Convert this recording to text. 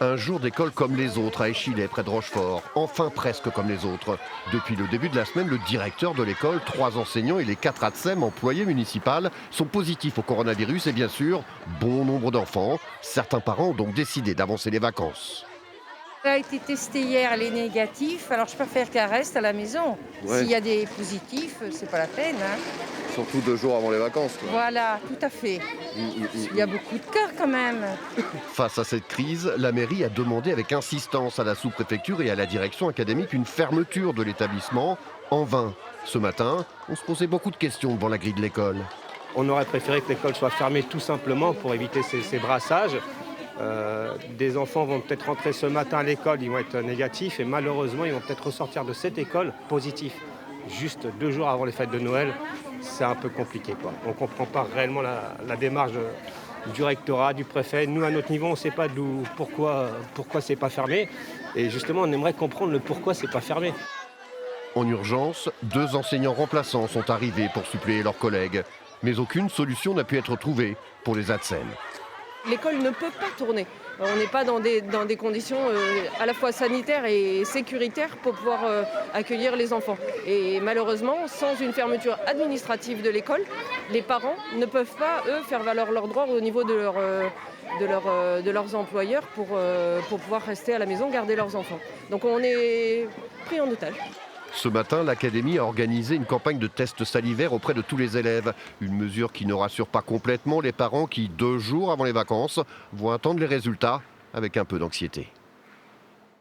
Un jour d'école comme les autres à Échillais, près de Rochefort. Enfin presque comme les autres. Depuis le début de la semaine, le directeur de l'école, 3 enseignants et les 4 ATSEM, employés municipaux, sont positifs au coronavirus et bien sûr, bon nombre d'enfants. Certains parents ont donc décidé d'avancer les vacances. Elle a été testée hier, elle est négative, alors je préfère qu'elle reste à la maison. Ouais, S'il y a des positifs, c'est pas la peine, hein. surtout 2 jours avant les vacances, quoi. Voilà, tout à fait. Il y a beaucoup de cas quand même. Face à cette crise, la mairie a demandé avec insistance à la sous-préfecture et à la direction académique une fermeture de l'établissement. En vain. Ce matin, on se posait beaucoup de questions devant la grille de l'école. On aurait préféré que l'école soit fermée tout simplement pour éviter ces brassages. Des enfants vont peut-être rentrer ce matin à l'école, ils vont être négatifs et malheureusement ils vont peut-être ressortir de cette école positifs. Juste 2 jours avant les fêtes de Noël, c'est un peu compliqué, quoi. On ne comprend pas réellement la démarche du rectorat, du préfet. Nous, à notre niveau, on ne sait pas pourquoi c'est pas fermé. Et justement, on aimerait comprendre le pourquoi c'est pas fermé. En urgence, 2 enseignants remplaçants sont arrivés pour suppléer leurs collègues. Mais aucune solution n'a pu être trouvée pour les ATSEM. L'école ne peut pas tourner. On n'est pas dans des conditions à la fois sanitaires et sécuritaires pour pouvoir accueillir les enfants. Et malheureusement, sans une fermeture administrative de l'école, les parents ne peuvent pas, eux, faire valoir leurs droits au niveau de leurs employeurs pour pouvoir rester à la maison, garder leurs enfants. Donc on est pris en otage. Ce matin, l'académie a organisé une campagne de tests salivaires auprès de tous les élèves. Une mesure qui ne rassure pas complètement les parents qui, 2 jours avant les vacances, vont attendre les résultats avec un peu d'anxiété.